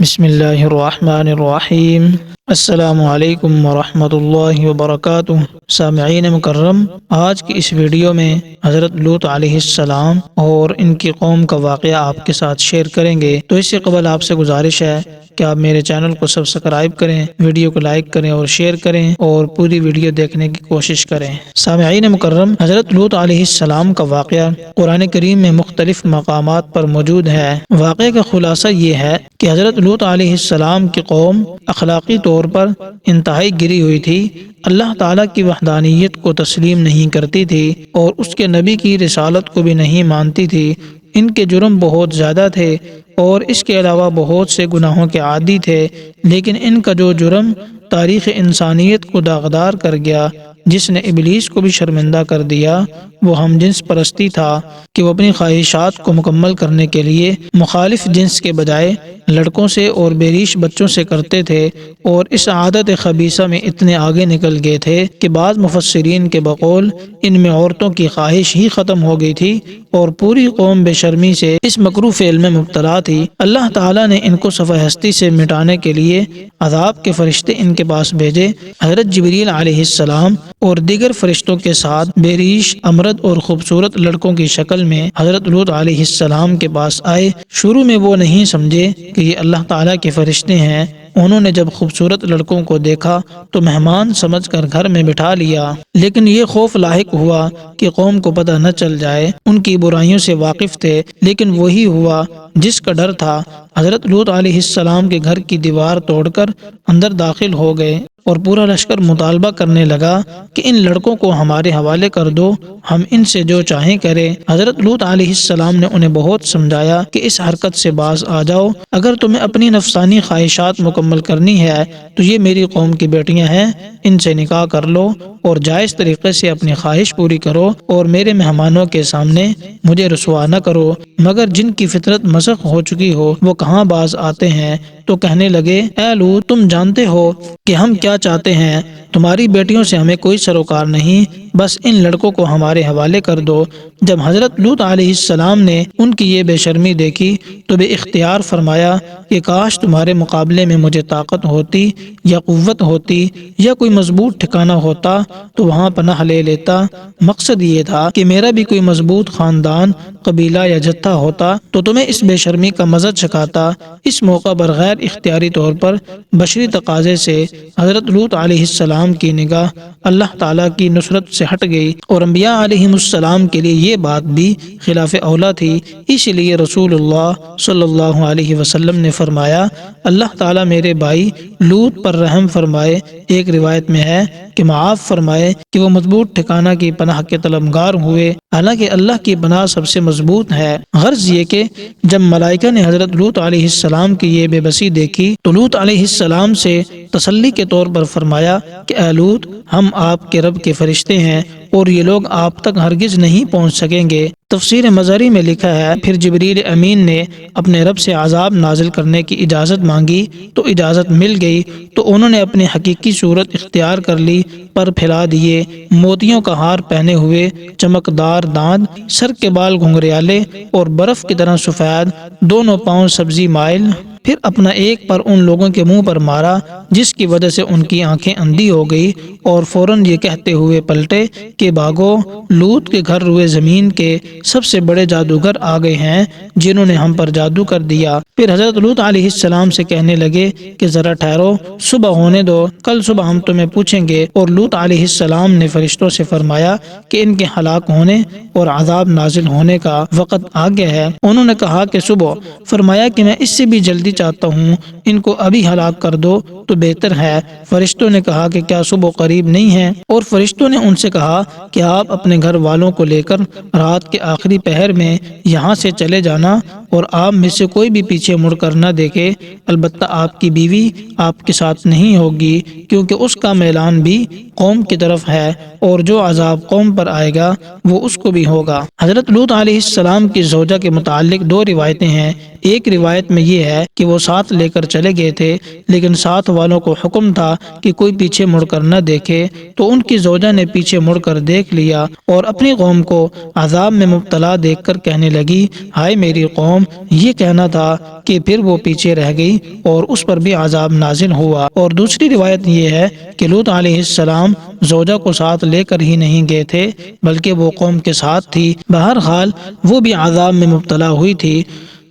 بسم اللہ الرحمن الرحیم۔ السلام علیکم ورحمۃ اللہ وبرکاتہ۔ سامعین مکرم، آج کی اس ویڈیو میں حضرت لوط علیہ السلام اور ان کی قوم کا واقعہ آپ کے ساتھ شیئر کریں گے۔ تو اس سے قبل آپ سے گزارش ہے کہ آپ میرے چینل کو سبسکرائب کریں، ویڈیو کو لائک کریں اور شیئر کریں اور پوری ویڈیو دیکھنے کی کوشش کریں۔ سامعین مکرم، حضرت لوط علیہ السلام کا واقعہ قرآن کریم میں مختلف مقامات پر موجود ہے۔ واقعے کا خلاصہ یہ ہے کہ حضرت لوط علیہ السلام کی قوم اخلاقی طور پر انتہائی گری ہوئی تھی، اللہ تعالیٰ کی وحدانیت کو تسلیم نہیں کرتی تھی اور اس کے نبی کی رسالت کو بھی نہیں مانتی تھی۔ ان کے جرم بہت زیادہ تھے اور اس کے علاوہ بہت سے گناہوں کے عادی تھے، لیکن ان کا جو جرم تاریخ انسانیت کو داغدار کر گیا، جس نے ابلیس کو بھی شرمندہ کر دیا، وہ ہم جنس پرستی تھا کہ وہ اپنی خواہشات کو مکمل کرنے کے لیے مخالف جنس کے بجائے لڑکوں سے اور بے ریش بچوں سے کرتے تھے، اور اس عادت خبیثہ میں اتنے آگے نکل گئے تھے کہ بعض مفسرین کے بقول ان میں عورتوں کی خواہش ہی ختم ہو گئی تھی اور پوری قوم بے شرمی سے اس مکروہ فعل میں مبتلا تھی۔ اللہ تعالیٰ نے ان کو صفحہ ہستی سے مٹانے کے لیے عذاب کے فرشتے ان کے پاس بھیجے۔ حضرت جبریل علیہ السلام اور دیگر فرشتوں کے ساتھ بے ریش، امرد اور خوبصورت لڑکوں کی شکل میں حضرت لوط علیہ السلام کے پاس آئے۔ شروع میں وہ نہیں سمجھے کہ یہ اللہ تعالیٰ کے فرشتے ہیں۔ انہوں نے جب خوبصورت لڑکوں کو دیکھا تو مہمان سمجھ کر گھر میں بٹھا لیا، لیکن یہ خوف لاحق ہوا کہ قوم کو پتہ نہ چل جائے۔ ان کی برائیوں سے واقف تھے، لیکن وہی ہوا جس کا ڈر تھا۔ حضرت لوط علیہ السلام کے گھر کی دیوار توڑ کر اندر داخل ہو گئے اور پورا لشکر مطالبہ کرنے لگا کہ ان لڑکوں کو ہمارے حوالے کر دو، ہم ان سے جو چاہیں کریں۔ حضرت لوط علیہ السلام نے انہیں بہت سمجھایا کہ اس حرکت سے باز آ جاؤ، اگر تمہیں اپنی نفسانی خواہشات مکمل کرنی ہے تو یہ میری قوم کی بیٹیاں ہیں، ان سے نکاح کر لو اور جائز طریقے سے اپنی خواہش پوری کرو اور میرے مہمانوں کے سامنے مجھے رسوا نہ کرو۔ مگر جن کی فطرت مسخ ہو چکی ہو وہ کہاں باز آتے ہیں، تو کہنے لگے، اے لوط، تم جانتے ہو کہ ہم کیا چاہتے ہیں، تمہاری بیٹیوں سے ہمیں کوئی سروکار نہیں، بس ان لڑکوں کو ہمارے حوالے کر دو۔ جب حضرت لوط علیہ السلام نے ان کی یہ بے شرمی دیکھی تو بے اختیار فرمایا کہ کاش تمہارے مقابلے میں مجھے طاقت ہوتی یا قوت ہوتی یا کوئی مضبوط ٹھکانہ ہوتا تو وہاں پناہ لے لیتا۔ مقصد یہ تھا کہ میرا بھی کوئی مضبوط خاندان، قبیلہ یا جتھا ہوتا تو تمہیں اس بے شرمی کا مزہ چکھاتا۔ اس موقع پر غیر اختیاری طور پر بشری تقاضے سے حضرت لوط علیہ السلام کی نگاہ اللہ تعالیٰ کی نصرت سے ہٹ گئی، اور انبیاء علیہ السلام کے لیے یہ بات بھی خلاف اولا تھی۔ اس لیے رسول اللہ صلی اللہ علیہ وسلم نے فرمایا، اللہ تعالیٰ میرے بھائی لوط پر رحم فرمائے۔ ایک روایت میں ہے کہ معاف فرمائے کہ وہ مضبوط ٹھکانہ کی پناہ کے طلبگار ہوئے، حالانکہ اللہ کی پناہ سب سے مضبوط ہے۔ غرض یہ کہ جب ملائکہ نے حضرت لوط علیہ السلام کی یہ بے بسی دیکھی تو لوط علیہ السلام سے تسلی کے طور پر فرمایا کہ اے لوط، ہم آپ کے رب کے فرشتے ہیں اور یہ لوگ آپ تک ہرگز نہیں پہنچ سکیں گے۔ تفسیر مزاری میں لکھا ہے، پھر جبریل امین نے اپنے رب سے عذاب نازل کرنے کی اجازت مانگی تو اجازت مل گئی، تو انہوں نے اپنی حقیقی صورت اختیار کر لی، پر پھیلا دیے، موتیوں کا ہار پہنے ہوئے، چمکدار دانت، سر کے بال گھنگریالے اور برف کی طرح سفید، دونوں پاؤں سبزی مائل۔ پھر اپنا ایک پر ان لوگوں کے منہ پر مارا جس کی وجہ سے ان کی آنکھیں اندھی ہو گئی، اور فوراً یہ کہتے ہوئے پلٹے کہ بھاگو، لوط کے گھر روئے زمین کے سب سے بڑے جادوگر آ گئے ہیں جنہوں نے ہم پر جادو کر دیا۔ پھر حضرت لوط علیہ السلام سے کہنے لگے کہ ذرا ٹھہرو، صبح ہونے دو، کل صبح ہم تمہیں پوچھیں گے۔ اور لوط علیہ السلام نے فرشتوں سے فرمایا کہ ان کے ہلاک ہونے اور عذاب نازل ہونے کا وقت آ گیا ہے۔ انہوں نے کہا کہ صبح۔ فرمایا کہ میں اس سے بھی جلدی چاہتا ہوں، ان کو ابھی ہلاک کر دو تو بہتر ہے۔ فرشتوں نے کہا کہ کیا صبح قریب نہیں ہے؟ اور فرشتوں نے ان سے کہا کہ آپ اپنے گھر والوں کو لے کر رات کے آخری پہر میں یہاں سے چلے جانا، اور آپ میں سے کوئی بھی پیچھے مڑ کر نہ دیکھے، البتہ آپ کی بیوی آپ کے ساتھ نہیں ہوگی، کیونکہ اس کا میلان بھی قوم کی طرف ہے، اور جو عذاب قوم پر آئے گا وہ اس کو بھی ہوگا۔ حضرت لوط علیہ السلام کی زوجہ کے متعلق دو روایتیں ہیں۔ ایک روایت میں یہ ہے کہ وہ ساتھ لے کر چلے گئے تھے، لیکن ساتھ والوں کو حکم تھا کہ کوئی پیچھے مڑ کر نہ دیکھے، تو ان کی زوجہ نے پیچھے مڑ کر دیکھ لیا اور اپنی قوم کو عذاب میں مبتلا دیکھ کر کہنے لگی، ہائے میری قوم، یہ کہنا تھا کہ پھر وہ پیچھے رہ گئی اور اس پر بھی عذاب نازل ہوا۔ اور دوسری روایت یہ ہے کہ لوط علیہ السلام زوجہ کو ساتھ لے کر ہی نہیں گئے تھے، بلکہ وہ قوم کے ساتھ تھی۔ بہرحال وہ بھی عذاب میں مبتلا ہوئی تھی۔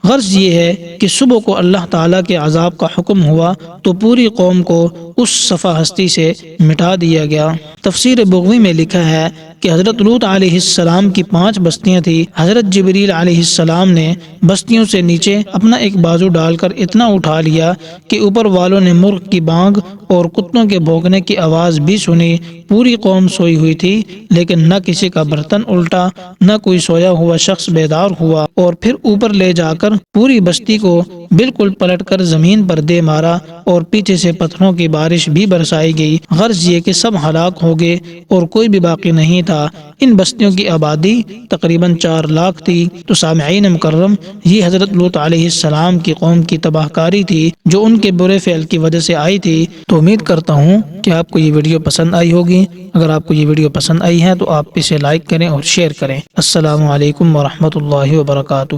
غرض یہ ہے کہ صبح کو اللہ تعالیٰ کے عذاب کا حکم ہوا تو پوری قوم کو اس صفحہ ہستی سے مٹا دیا گیا۔ تفسیر بغوی میں لکھا ہے کہ حضرت لوط علیہ السلام کی 5 بستیاں تھیں۔ حضرت جبریل علیہ السلام نے بستیوں سے نیچے اپنا ایک بازو ڈال کر اتنا اٹھا لیا کہ اوپر والوں نے مرغ کی بانگ اور کتوں کے بھونکنے کی آواز بھی سنی۔ پوری قوم سوئی ہوئی تھی، لیکن نہ کسی کا برتن الٹا، نہ کوئی سویا ہوا شخص بیدار ہوا۔ اور پھر اوپر لے جا کر پوری بستی کو بالکل پلٹ کر زمین پر دے مارا اور پیچھے سے پتھروں کی بارش بھی برسائی گئی۔ غرض یہ کہ سب ہلاک ہو گئے اور کوئی بھی باقی نہیں تھا۔ ان بستیوں کی آبادی تقریباً 4 لاکھ تھی۔ تو سامعین مکرم، یہ حضرت لوط علیہ السلام کی قوم کی تباہ کاری تھی جو ان کے برے فعل کی وجہ سے آئی تھی۔ تو امید کرتا ہوں کہ آپ کو یہ ویڈیو پسند آئی ہوگی۔ اگر آپ کو یہ ویڈیو پسند آئی ہے تو آپ اسے لائک کریں اور شیئر کریں۔ السلام علیکم ورحمۃ اللہ وبرکاتہ۔